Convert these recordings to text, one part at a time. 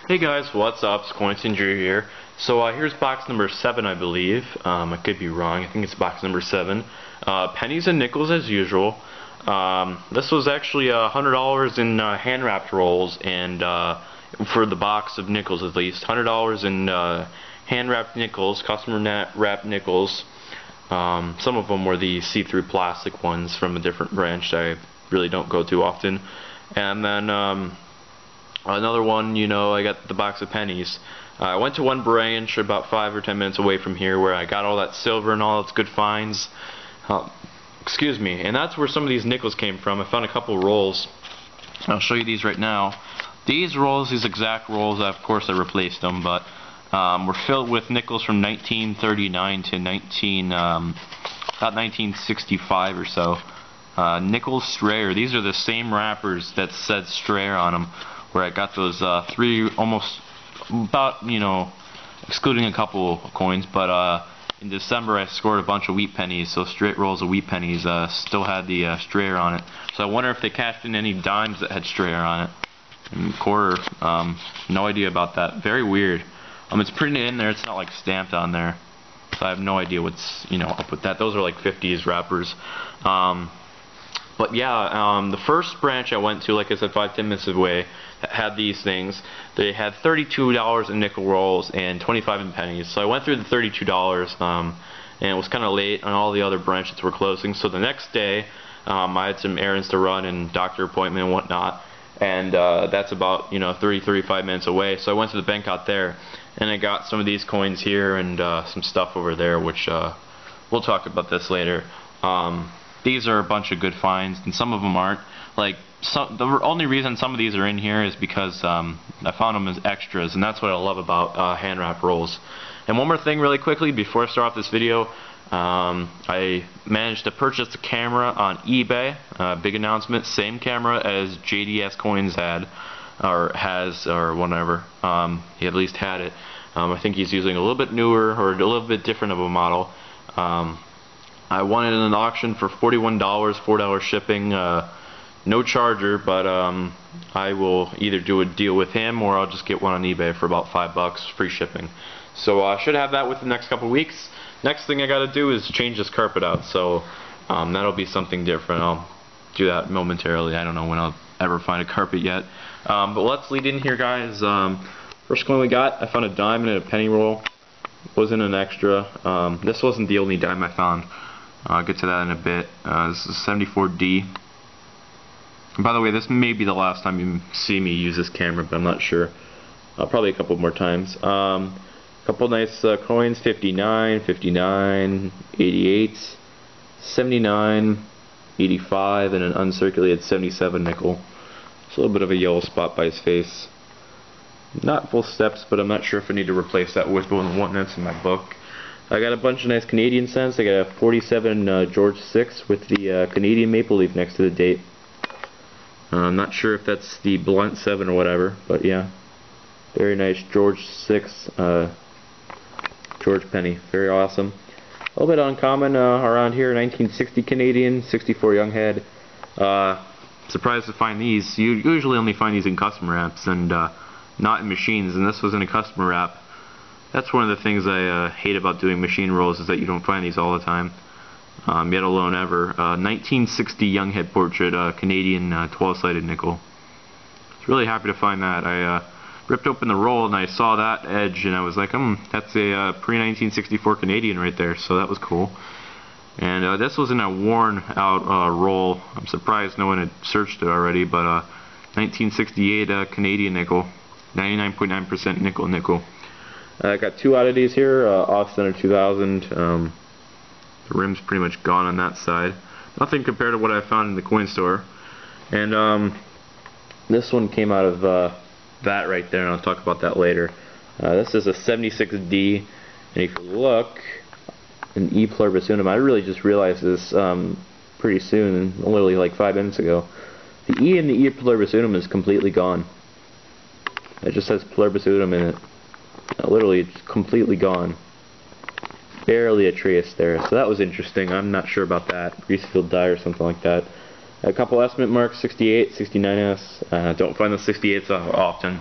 Hey guys, what's up? It's Coinsinger here. So here's box number 7, I believe. I could be wrong. I think it's box number 7. Pennies and nickels as usual. This was actually $100 in hand-wrapped rolls, and for the box of nickels at least. $100 in hand-wrapped nickels, customer-wrapped nickels. Some of them were the see-through plastic ones from a different branch that I really don't go to often. And then another one, I got the box of pennies. I went to one branch about 5 or 10 minutes away from here where I got all that silver and all its good finds. Excuse me. And that's where some of these nickels came from. I found a couple rolls. I'll show you these right now. These rolls, these exact rolls, of course I replaced them, but were filled with nickels from 1939 to about 1965 or so. Nickel Strayer. These are the same wrappers that said Strayer on them, where I got those excluding a couple coins, but in December I scored a bunch of wheat pennies, so straight rolls of wheat pennies still had the Strayer on it. So I wonder if they cashed in any dimes that had Strayer on it. And quarter, no idea about that. Very weird. It's printed in there, it's not like stamped on there, so I have no idea what's up with that. Those are like 50s wrappers. But yeah, the first branch I went to, like I said, 5-10 minutes away, had these things. They had $32 in nickel rolls and $25 in pennies. So I went through the $32, and it was kind of late, and all the other branches were closing. So the next day, I had some errands to run and doctor appointment and whatnot, and that's about 30-35 minutes away. So I went to the bank out there, and I got some of these coins here and some stuff over there, which we'll talk about this later. These are a bunch of good finds, and some of them aren't. The only reason some of these are in here is because I found them as extras, and that's what I love about hand wrap rolls. And one more thing really quickly before I start off this video, I managed to purchase a camera on eBay. Big announcement, same camera as JDS Coins had, or has, or whatever. He at least had it. I think he's using a little bit newer or a little bit different of a model. I won it in an auction for $41, $4 shipping, no charger, but I will either do a deal with him or I'll just get one on eBay for about $5, free shipping. So I should have that within the next couple weeks. Next thing I gotta do is change this carpet out, so that'll be something different. I'll do that momentarily. I don't know when I'll ever find a carpet yet. But let's lead in here, guys. First coin we got, I found a dime and a penny roll. Wasn't an extra. This wasn't the only dime I found. I'll get to that in a bit. This is 74D. And by the way, this may be the last time you see me use this camera, but I'm not sure. Probably a couple more times. Couple nice coins, 59, 59, 88, 79, 85, and an uncirculated 77 nickel. It's a little bit of a yellow spot by his face. Not full steps, but I'm not sure if I need to replace that with one that's in my book. I got a bunch of nice Canadian cents. I got a 47 George 6 with the Canadian maple leaf next to the date. I'm not sure if that's the blunt 7 or whatever, but yeah. Very nice George 6 George penny. Very awesome. A little bit uncommon around here, 1960 Canadian, 64 young head. Surprised to find these. You usually only find these in customer wraps and not in machines, and this was in a customer wrap. That's one of the things I hate about doing machine rolls, is that you don't find these all the time, yet alone ever. 1960 young head portrait, Canadian 12-sided nickel. I was really happy to find that. I ripped open the roll and I saw that edge and I was like, that's a pre-1964 Canadian right there, so that was cool. And this was in a worn out roll. I'm surprised no one had searched it already, but 1968 Canadian nickel, 99.9% nickel. I got two oddities here, Austin 2000. The rim's pretty much gone on that side. Nothing compared to what I found in the coin store. And this one came out of that right there, and I'll talk about that later. This is a 76D, and if you look, an E pluribus unum. I really just realized this pretty soon, literally like 5 minutes ago. The E in the E pluribus unum is completely gone. It just says pluribus unum in it. Literally, it's completely gone. Barely a trace there, so that was interesting. I'm not sure about that. Greasefield die or something like that. A couple estimate marks, 68, 69S. Don't find the 68s often.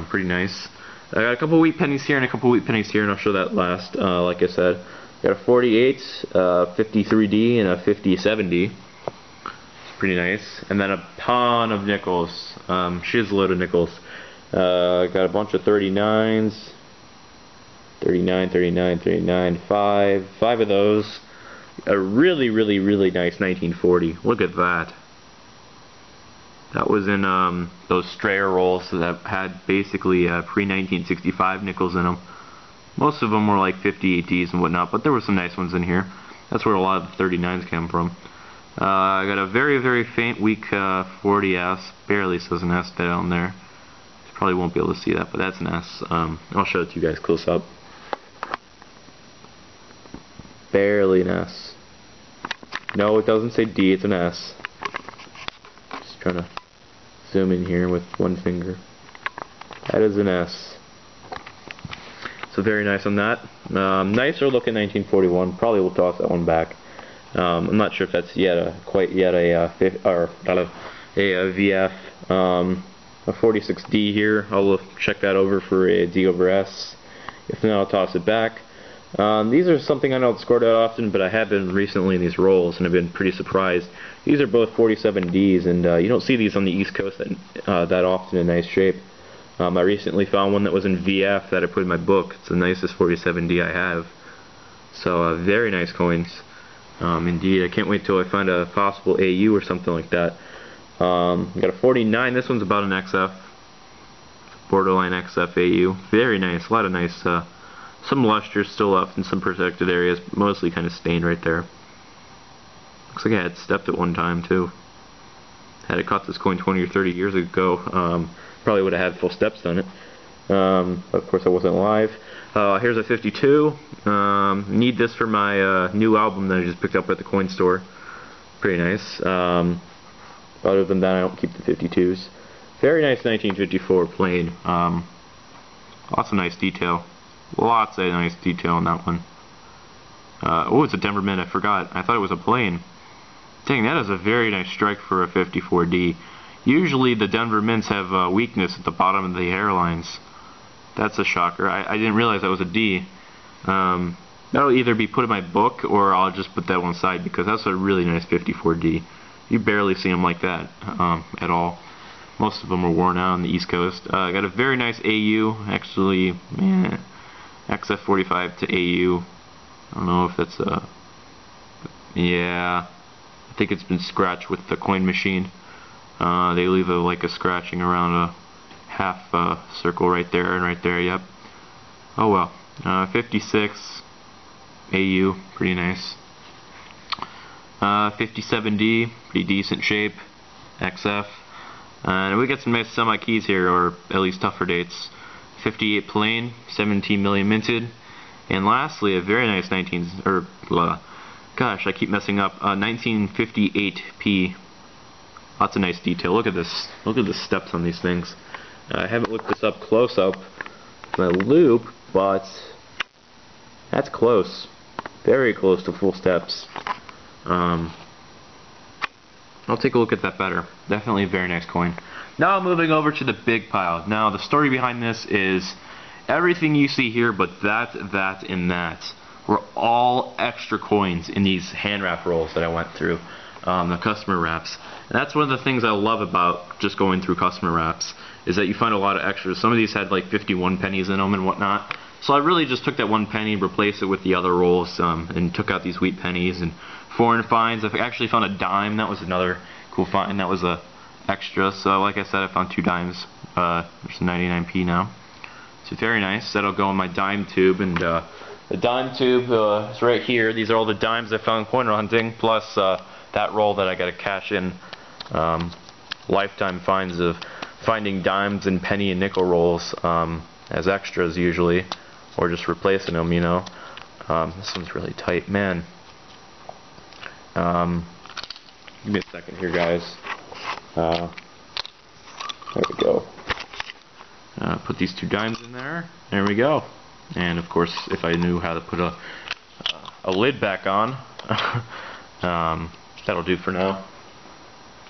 Pretty nice. I got a couple wheat pennies here and a couple wheat pennies here, and I'll show that last. Like I said, got a 48, 53D, and a 57D. It's pretty nice. And then a ton of nickels. Shizload of nickels. Got a bunch of 39s. 39, 39, 39, 5 of those. A really nice 1940. Look at that. That was in those Strayer rolls that had basically pre-1965 nickels in them. Most of them were like 58Ds and whatnot, but there were some nice ones in here. That's where a lot of the 39s came from. I got a very faint weak 40S. Barely says an S down there. You probably won't be able to see that, but that's an S. I'll show it to you guys close up. Barely an S. No, it doesn't say D, it's an S. Just trying to zoom in here with one finger. That is an S. So very nice on that. Nicer looking 1941. Probably will toss that one back. I'm not sure if that's quite yet a VF. A 46D here. I'll check that over for a D over S. If not, I'll toss it back. These are something I don't score that often, but I have been recently in these rolls, and I've been pretty surprised. These are both 47Ds, and you don't see these on the East Coast that often in nice shape. I recently found one that was in VF that I put in my book. It's the nicest 47D I have. So very nice coins. Indeed, I can't wait till I find a possible AU or something like that. Got a 49. This one's about an XF. Borderline XF AU. Very nice. A lot of nice. Some luster still left in some protected areas, mostly kind of stained right there. Looks like I had stepped at one time too. Had I caught this coin 20 or 30 years ago, probably would have had full steps on it. But of course I wasn't alive. Here's a 52. Need this for my new album that I just picked up at the coin store. Pretty nice. Other than that, I don't keep the 52s. Very nice 1954 plain. Lots of nice detail. Lots of nice detail on that one. Oh, it's a Denver Mint. I forgot. I thought it was a plane. Dang, that is a very nice strike for a 54D. Usually the Denver Mints have a weakness at the bottom of the hairlines. That's a shocker. I didn't realize that was a D. That'll either be put in my book or I'll just put that one aside because that's a really nice 54D. You barely see them like that at all. Most of them are worn out on the East Coast. I got a very nice AU. Actually, XF45 to AU. I don't know if that's a... Yeah, I think it's been scratched with the coin machine. They leave like a scratching around a half circle right there and right there, yep. Oh well. 56 AU, pretty nice. 57D, pretty decent shape. XF. And we got some nice semi-keys here, or at least tougher dates. 58 plain, 17 million minted, and lastly a very nice 1958P. Lots of nice detail. Look at this. Look at the steps on these things. I haven't looked this up close up my loop, but that's close. Very close to full steps. I'll take a look at that better. Definitely a very nice coin. Now moving over to the big pile. Now the story behind this is everything you see here but that, and that were all extra coins in these hand wrap rolls that I went through. The customer wraps. And that's one of the things I love about just going through customer wraps is that you find a lot of extras. Some of these had like 51 pennies in them and whatnot. So I really just took that one penny, replaced it with the other rolls, and took out these wheat pennies and foreign finds. I actually found a dime. That was another cool find. That was a extra. So like I said, I found 2 dimes. There's a 99p now. So very nice. That'll go in my dime tube, and the dime tube is right here. These are all the dimes I found coin hunting, plus that roll that I got to cash in. Lifetime finds of finding dimes and penny and nickel rolls as extras usually, or just replacing them, you know. This one's really tight, man. Give me a second here, guys. There we go. Put these 2 dimes in there. There we go. And of course, if I knew how to put a lid back on, that'll do for now.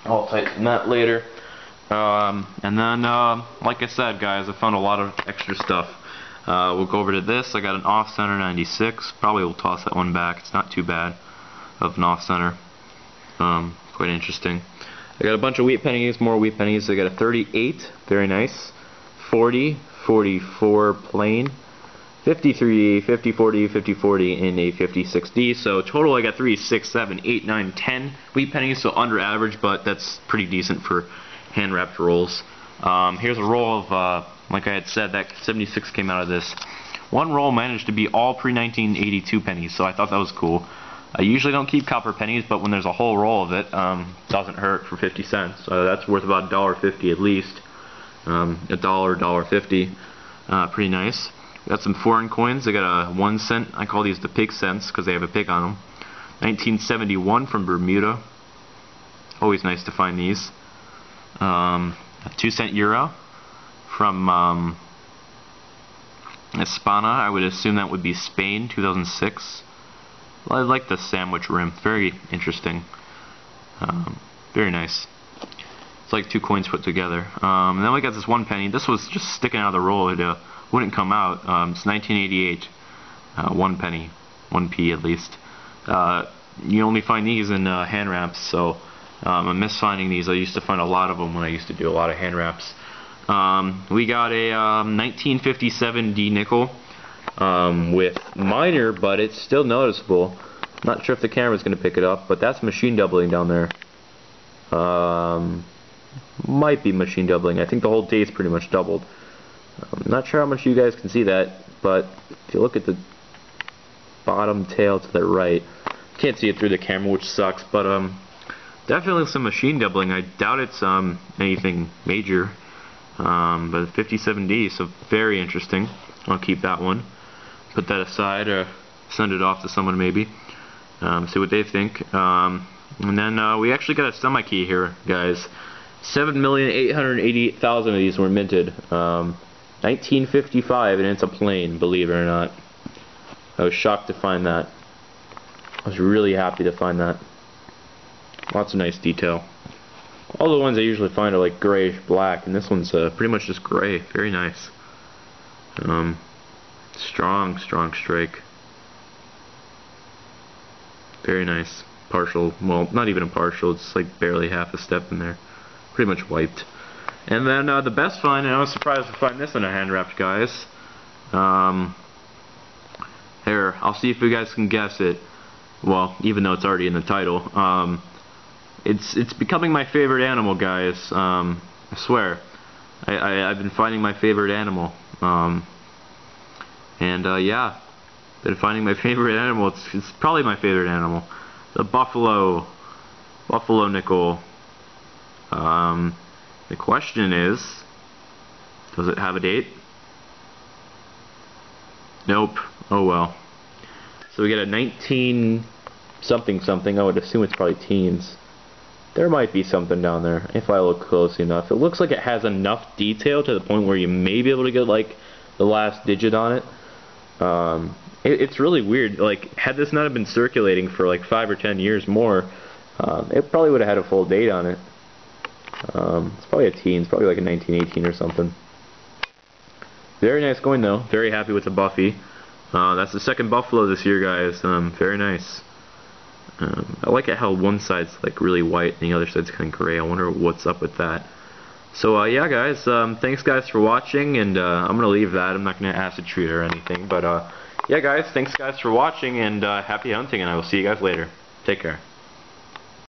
I'll tighten that later. And then, like I said, guys, I found a lot of extra stuff. We'll go over to this. I got an off-center 96. Probably will toss that one back. It's not too bad of an off-center. Quite interesting. I got a bunch of wheat pennies, more wheat pennies. I got a 38, very nice. 40, 44 plain. 53, 5040, 5040, and a 56D. So total I got 3, 6, 7, 8, 9, 10 wheat pennies, so under average, but that's pretty decent for hand wrapped rolls. Here's a roll of, like I had said, that 76 came out of this. One roll managed to be all pre-1982 pennies, so I thought that was cool. I usually don't keep copper pennies, but when there's a whole roll of it, doesn't hurt for 50 cents. That's worth about $1.50 at least. $1, $1.50. Pretty nice. Got some foreign coins. I got a 1 cent. I call these the pig cents because they have a pig on them. 1971 from Bermuda. Always nice to find these. A 2 cent euro from España. I would assume that would be Spain, 2006. I like the sandwich rim. Very interesting. Very nice. It's like 2 coins put together. And then we got this 1 penny. This was just sticking out of the roll. It wouldn't come out. It's 1988. 1 penny. 1p at least. You only find these in hand wraps, so I'm miss finding these. I used to find a lot of them when I used to do a lot of hand wraps. We got a 1957 D nickel. With minor, but it's still noticeable. Not sure if the camera's going to pick it up, but that's machine doubling down there. Might be machine doubling. I think the whole date's pretty much doubled. I'm not sure how much you guys can see that, but if you look at the bottom tail to the right, can't see it through the camera, which sucks, but definitely some machine doubling. I doubt it's anything major, but 57D, so very interesting. I'll keep that one. Put that aside, or send it off to someone maybe. See what they think. And then we actually got a semi-key here, guys. 7,888,000 of these were minted. 1955, and it's a plain, believe it or not. I was shocked to find that. I was really happy to find that. Lots of nice detail. All the ones I usually find are like grayish black, and this one's pretty much just gray. Very nice. Strong strike. Very nice. Partial, well, not even a partial, it's like barely half a step in there. Pretty much wiped. And then the best find, and I was surprised to find this in a hand wrapped, guys. Here, I'll see if you guys can guess it. Well, even though it's already in the title. It's becoming my favorite animal, guys. I swear. I've been finding my favorite animal. Yeah, been finding my favorite animal. It's probably my favorite animal. The buffalo nickel. The question is, does it have a date? Nope. Oh well. So we get a 19 something something. I would assume it's probably teens. There might be something down there if I look close enough. It looks like it has enough detail to the point where you may be able to get like the last digit on it. It's really weird. Like, had this not have been circulating for like 5 or 10 years more, it probably would have had a full date on it. It's probably a teen. It's probably like a 1918 or something. Very nice coin though. Very happy with the Buffy. That's the second Buffalo this year, guys. Very nice. I like it how one side's like really white and the other side's kind of gray. I wonder what's up with that. So yeah, guys, thanks guys for watching, and I'm gonna leave that. I'm not gonna acid treat or anything, but yeah, guys, thanks guys for watching, and happy hunting, and I will see you guys later. Take care.